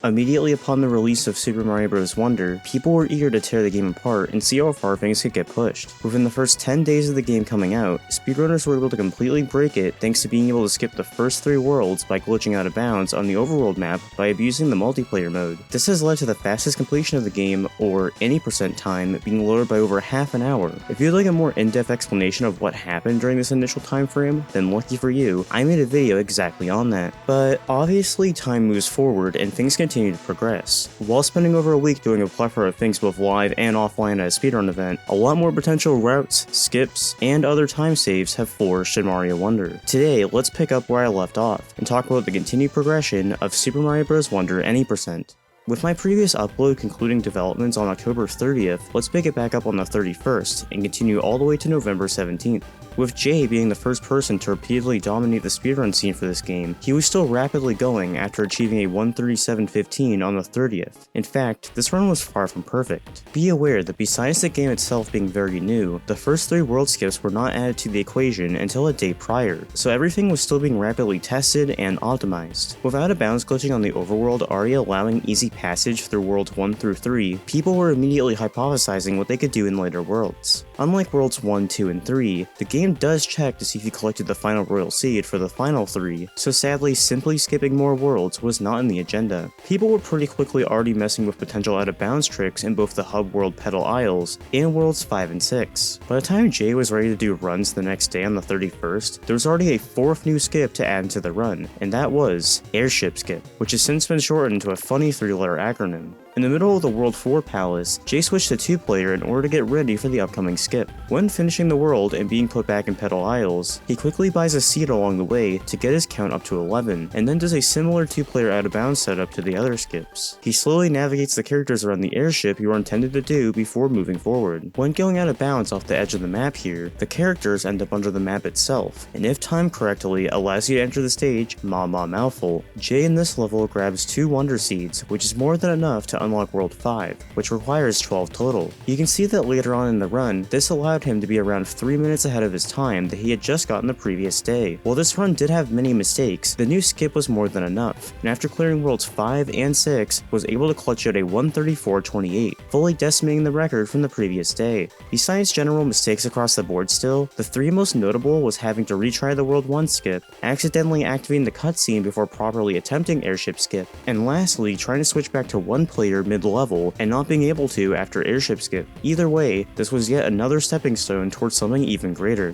Immediately upon the release of Super Mario Bros. Wonder, people were eager to tear the game apart and see how far things could get pushed. Within the first 10 days of the game coming out, speedrunners were able to completely break it thanks to being able to skip the first 3 worlds by glitching out of bounds on the overworld map by abusing the multiplayer mode. This has led to the fastest completion of the game, or any percent time, being lowered by over half an hour. If you'd like a more in-depth explanation of what happened during this initial time frame, then lucky for you, I made a video exactly on that. But obviously time moves forward and things continue to progress. While spending over a week doing a plethora of things both live and offline at a speedrun event, a lot more potential routes, skips, and other time saves have flourished in Mario Wonder. Today, let's pick up where I left off, and talk about the continued progression of Super Mario Bros. Wonder any percent. With my previous upload concluding developments on October 30th, let's pick it back up on the 31st, and continue all the way to November 17th. With Jhay being the first person to repeatedly dominate the speedrun scene for this game, he was still rapidly going after achieving a 1:37:15 on the 30th. In fact, this run was far from perfect. Be aware that besides the game itself being very new, the first 3 world skips were not added to the equation until a day prior, so everything was still being rapidly tested and optimized. Without a bounds glitching on the overworld already allowing easy passage through worlds 1 through 3, people were immediately hypothesizing what they could do in later worlds. Unlike worlds 1, 2, and 3, the game does check to see if you collected the final royal seed for the final 3, so sadly simply skipping more worlds was not in the agenda. People were pretty quickly already messing with potential out of bounds tricks in both the hub world Petal Isles and worlds 5 and 6. By the time Jhay was ready to do runs the next day on the 31st, there was already a 4th new skip to add into the run, and that was Airship Skip, which has since been shortened to a funny 3-letter acronym. In the middle of the World 4 Palace, Jhay switched to 2-player in order to get ready for the upcoming skip. When finishing the world and being put back in Petal Isles, he quickly buys a seed along the way to get his count up to 11, and then does a similar 2-player out of bounds setup to the other skips. He slowly navigates the characters around the airship you are intended to do before moving forward. When going out of bounds off the edge of the map here, the characters end up under the map itself, and if timed correctly, allows you to enter the stage Mouthful. Jhay in this level grabs 2 Wonder Seeds, which is more than enough to unlock World 5, which requires 12 total. You can see that later on in the run, this allowed him to be around 3 minutes ahead of his time that he had just gotten the previous day. While this run did have many mistakes, the new skip was more than enough, and after clearing Worlds 5 and 6, was able to clutch out a 1:34:28, fully decimating the record from the previous day. Besides general mistakes across the board still, the 3 most notable was having to retry the World 1 skip, accidentally activating the cutscene before properly attempting Airship Skip, and lastly trying to switch back to 1 player mid-level and not being able to after Airship Skip. Either way, this was yet another stepping stone towards something even greater.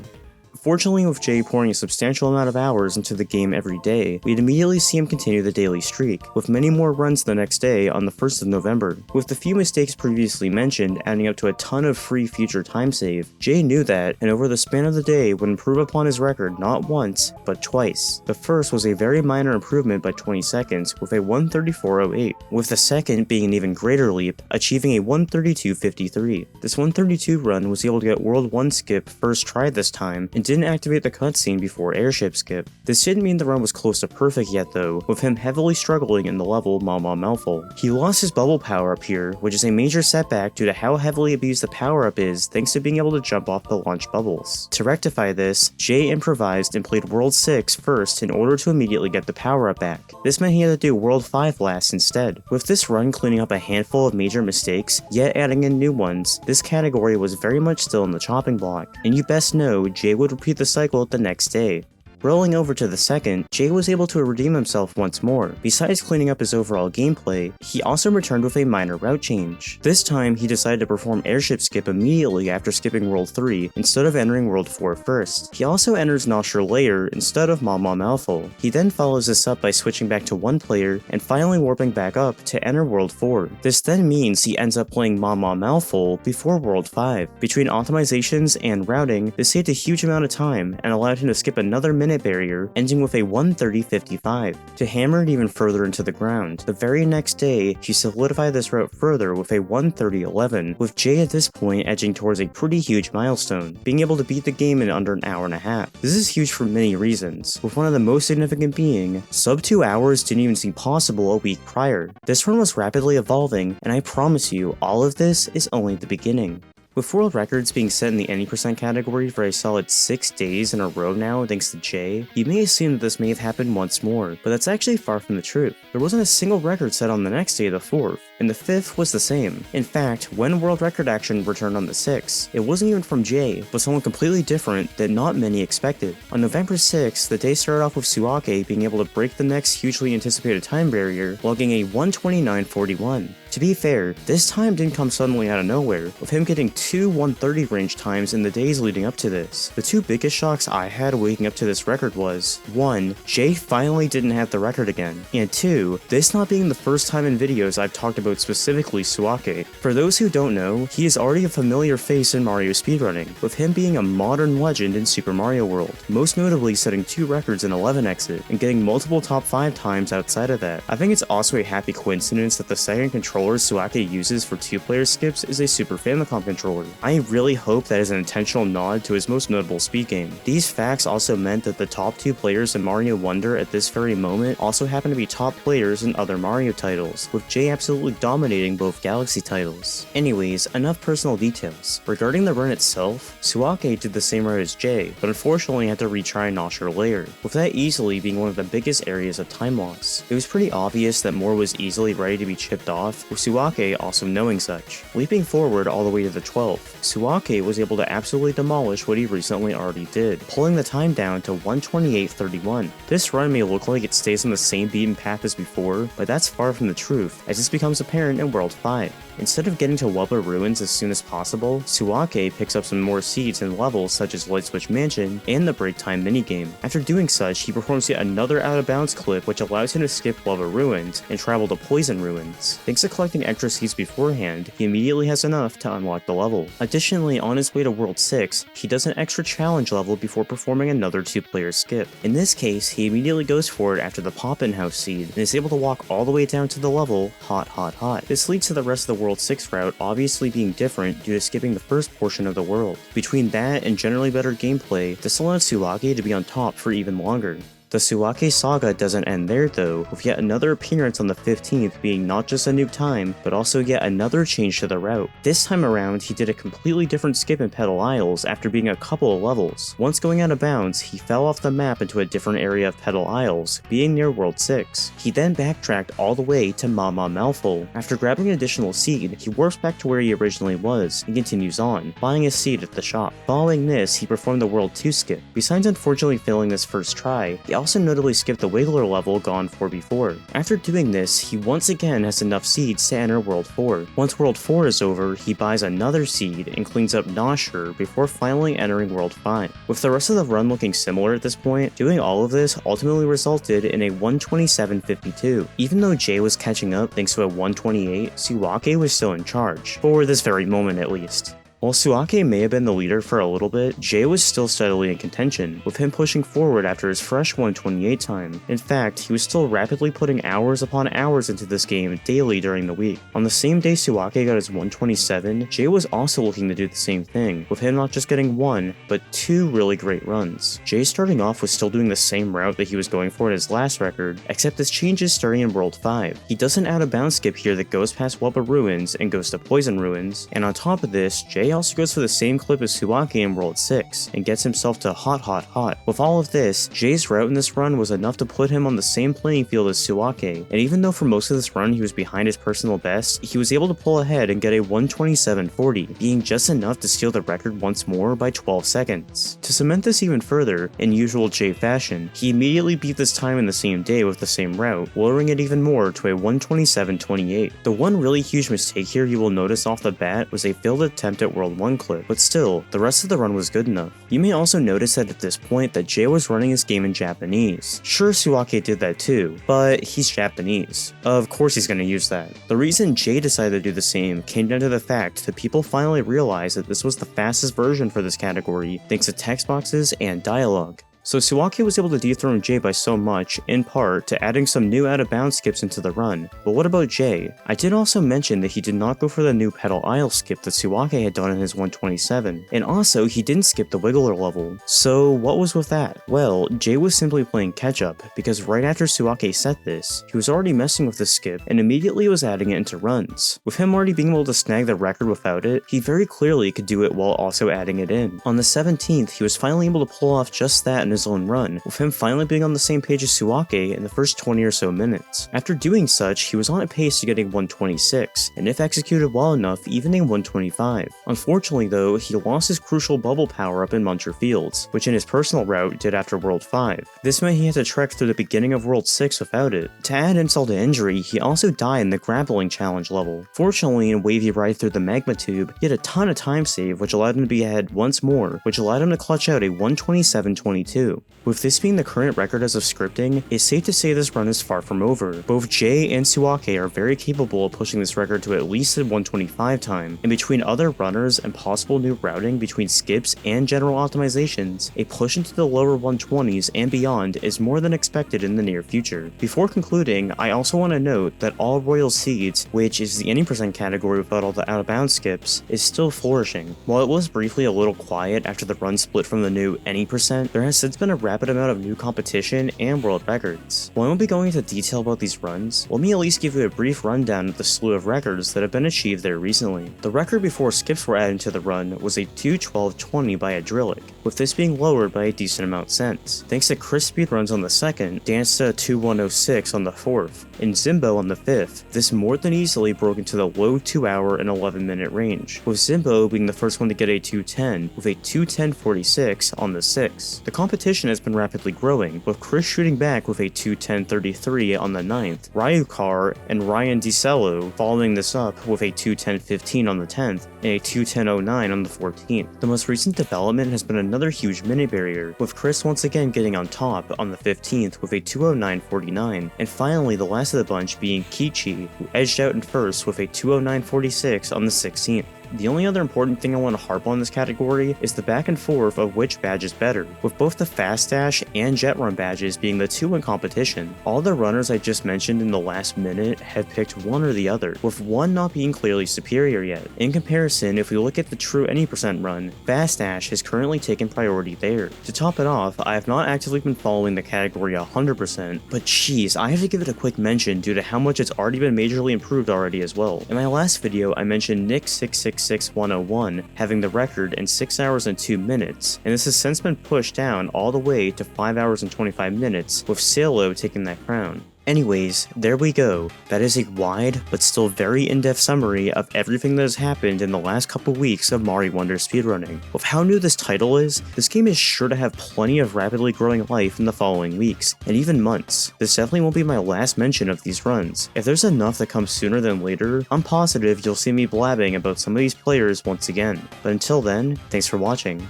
Fortunately, with Jhay pouring a substantial amount of hours into the game every day, we'd immediately see him continue the daily streak, with many more runs the next day on the 1st of November. With the few mistakes previously mentioned adding up to a ton of free future time save, Jhay knew that, and over the span of the day would improve upon his record not once, but twice. The first was a very minor improvement by 20 seconds with a 1:34:08, with the second being an even greater leap, achieving a 1:32:53. This 1:32 run was able to get World 1 skip first try this time, and didn't activate the cutscene before Airship Skip. This didn't mean the run was close to perfect yet though, with him heavily struggling in the level Mouthful. He lost his bubble power up here, which is a major setback due to how heavily abused the power up is thanks to being able to jump off the launch bubbles. To rectify this, Jhay improvised and played World 6 first in order to immediately get the power up back. This meant he had to do World 5 last instead. With this run cleaning up a handful of major mistakes, yet adding in new ones, this category was very much still in the chopping block, and you best know Jhay would repeat the cycle the next day. Rolling over to the second, Jhay was able to redeem himself once more. Besides cleaning up his overall gameplay, he also returned with a minor route change. This time, he decided to perform Airship Skip immediately after skipping World 3 instead of entering World 4 first. He also enters Nostril Layer instead of Mouthful. He then follows this up by switching back to 1 player and finally warping back up to enter World 4. This then means he ends up playing Mouthful before World 5. Between optimizations and routing, this saved a huge amount of time and allowed him to skip another minute barrier, ending with a 1:30:55. To hammer it even further into the ground, the very next day, he solidified this route further with a 1:30:11, with Jhay at this point edging towards a pretty huge milestone, being able to beat the game in under an hour and a half. This is huge for many reasons, with one of the most significant being, sub 2 hours didn't even seem possible a week prior. This run was rapidly evolving, and I promise you, all of this is only the beginning. With world records being set in the any percent category for a solid 6 days in a row now thanks to Jhay, you may assume that this may have happened once more, but that's actually far from the truth. There wasn't a single record set on the next day, the 4th, and the 5th was the same. In fact, when world record action returned on the 6th, it wasn't even from Jhay, but someone completely different that not many expected. On November 6th, the day started off with Tsuake being able to break the next hugely anticipated time barrier, logging a 1:29.41. To be fair, this time didn't come suddenly out of nowhere, with him getting 2 1:30 range times in the days leading up to this. The two biggest shocks I had waking up to this record was, 1. Jhay finally didn't have the record again, and 2. This not being the first time in videos I've talked about specifically Tsuake. For those who don't know, he is already a familiar face in Mario speedrunning, with him being a modern legend in Super Mario World, most notably setting 2 records in 11 exit, and getting multiple top 5 times outside of that. I think it's also a happy coincidence that the second controller Tsuake uses for 2-player skips is a Super Famicom controller. I really hope that is an intentional nod to his most notable speed game. These facts also meant that the top 2 players in Mario Wonder at this very moment also happen to be top players in other Mario titles, with Jhay absolutely dominating both Galaxy titles. Anyways, enough personal details. Regarding the run itself, Tsuake did the same route as Jhay, but unfortunately had to retry Nosher layer, with that easily being one of the biggest areas of time loss. It was pretty obvious that more was easily ready to be chipped off, with Tsuake also knowing such. Leaping forward all the way to the 12th, Tsuake was able to absolutely demolish what he recently already did, pulling the time down to 1:28.31. This run may look like it stays on the same beaten path as before, but that's far from the truth, as this becomes apparent in World 5. Instead of getting to Wubba Ruins as soon as possible, Tsuake picks up some more seeds in levels such as Light Switch Mansion and the Break Time minigame. After doing such, he performs yet another out of bounds clip which allows him to skip Wubba Ruins and travel to Poison Ruins. Thanks to collecting extra seeds beforehand, he immediately has enough to unlock the level. Additionally, on his way to World 6, he does an extra challenge level before performing another 2-player skip. In this case, he immediately goes for it after the Pop-In House seed and is able to walk all the way down to the level hot hot hot. This leads to the rest of the World 6 route obviously being different due to skipping the first portion of the world. Between that and generally better gameplay, this allowed Tsuake to be on top for even longer. The Tsuake saga doesn't end there though, with yet another appearance on the 15th being not just a new time, but also yet another change to the route. This time around, he did a completely different skip in Petal Isles after being a couple of levels. Once going out of bounds, he fell off the map into a different area of Petal Isles, being near World 6. He then backtracked all the way to Mama Malful. After grabbing an additional seed, he warps back to where he originally was, and continues on, buying a seed at the shop. Following this, he performed the World 2 skip. Besides unfortunately failing this first try, he also notably skipped the Wiggler level gone for before. After doing this, he once again has enough seeds to enter World 4. Once World 4 is over, he buys another seed and cleans up Nosher before finally entering World 5. With the rest of the run looking similar at this point, doing all of this ultimately resulted in a 1:27.52. Even though Jhay was catching up thanks to a 1:28, Tsuake was still in charge, for this very moment at least. While Tsuake may have been the leader for a little bit, Jhay was still steadily in contention, with him pushing forward after his fresh 1:28 time. In fact, he was still rapidly putting hours upon hours into this game daily during the week. On the same day Tsuake got his 1:27, Jhay was also looking to do the same thing, with him not just getting 1, but 2 really great runs. Jhay starting off was still doing the same route that he was going for in his last record, except this changes starting in World 5. He does an out-of-bounds skip here that goes past Wubba Ruins and goes to Poison Ruins, and on top of this, Jhay also goes for the same clip as Tsuake in World 6, and gets himself to hot hot hot. With all of this, Jay's route in this run was enough to put him on the same playing field as Tsuake, and even though for most of this run he was behind his personal best, he was able to pull ahead and get a 1:27.40, being just enough to steal the record once more by 12 seconds. To cement this even further, in usual Jhay fashion, he immediately beat this time in the same day with the same route, lowering it even more to a 1:27.28. The one really huge mistake here you will notice off the bat was a failed attempt at World 1 clip, but still, the rest of the run was good enough. You may also notice that at this point that Jhay was running his game in Japanese. Sure, Tsuake did that too, but he's Japanese. Of course he's going to use that. The reason Jhay decided to do the same came down to the fact that people finally realized that this was the fastest version for this category thanks to text boxes and dialogue. So Tsuake was able to dethrone Jhay by so much, in part to adding some new out-of-bounds skips into the run. But what about Jhay? I did also mention that he did not go for the new pedal aisle skip that Tsuake had done in his 127, and also he didn't skip the Wiggler level. So what was with that? Well, Jhay was simply playing catch-up, because right after Tsuake set this, he was already messing with the skip and immediately was adding it into runs. With him already being able to snag the record without it, he very clearly could do it while also adding it in. On the 17th, he was finally able to pull off just that in his own run, with him finally being on the same page as Tsuake in the first 20 or so minutes. After doing such, he was on a pace to getting 126, and if executed well enough, even a 125. Unfortunately though, he lost his crucial bubble power-up in Muncher Fields, which in his personal route did after World 5. This meant he had to trek through the beginning of World 6 without it. To add insult to injury, he also died in the grappling challenge level. Fortunately, in Wavy Ride through the magma tube, he had a ton of time save, which allowed him to be ahead once more, which allowed him to clutch out a 127.22. With this being the current record as of scripting, it's safe to say this run is far from over. Both Jhay and Tsuake are very capable of pushing this record to at least a 125 time, and between other runners and possible new routing between skips and general optimizations, a push into the lower 120s and beyond is more than expected in the near future. Before concluding, I also want to note that all Royal Seeds, which is the any percent category without all the out-of-bounds skips, is still flourishing. While it was briefly a little quiet after the run split from the new any percent, there has since been a rapid amount of new competition and world records. While I won't be going into detail about these runs, let me at least give you a brief rundown of the slew of records that have been achieved there recently. The record before skips were added to the run was a 2:12.20 by Adrylek, with this being lowered by a decent amount since. Thanks to Chris Speedruns on the 2nd, danced to 2:106 on the 4th, and Zimbo on the 5th, this more than easily broke into the low 2 hour and 11 minute range, with Zimbo being the first one to get a 2:10, with a 2:10.46 on the 6th. The competition has been rapidly growing, with Chris shooting back with a 2:10.33 on the 9th, Ryukahr and Ryan DiCello following this up with a 2:10.15 on the 10th, and a 2:10.09 on the 14th. The most recent development has been another huge mini barrier, with Chris once again getting on top on the 15th with a 2:09.49, and finally the last of the bunch being Keiichi, who edged out in first with a 2:09.46 on the 16th. The only other important thing I want to harp on in this category is the back and forth of which badge is better, with both the Fast Dash and Jet Run badges being the two in competition. All the runners I just mentioned in the last minute have picked one or the other, with one not being clearly superior yet. In comparison, if we look at the true any percent run, Fast Dash has currently taken priority there. To top it off, I have not actively been following the category 100%, but geez, I have to give it a quick mention due to how much it's already been majorly improved already as well. In my last video, I mentioned Nick666101 having the record in 6 hours and 2 minutes, and this has since been pushed down all the way to 5 hours and 25 minutes, with Salo taking that crown. Anyways, there we go. That is a wide, but still very in-depth summary of everything that has happened in the last couple weeks of Mario Wonder speedrunning. With how new this title is, this game is sure to have plenty of rapidly growing life in the following weeks, and even months. This definitely won't be my last mention of these runs. If there's enough that comes sooner than later, I'm positive you'll see me blabbing about some of these players once again. But until then, thanks for watching.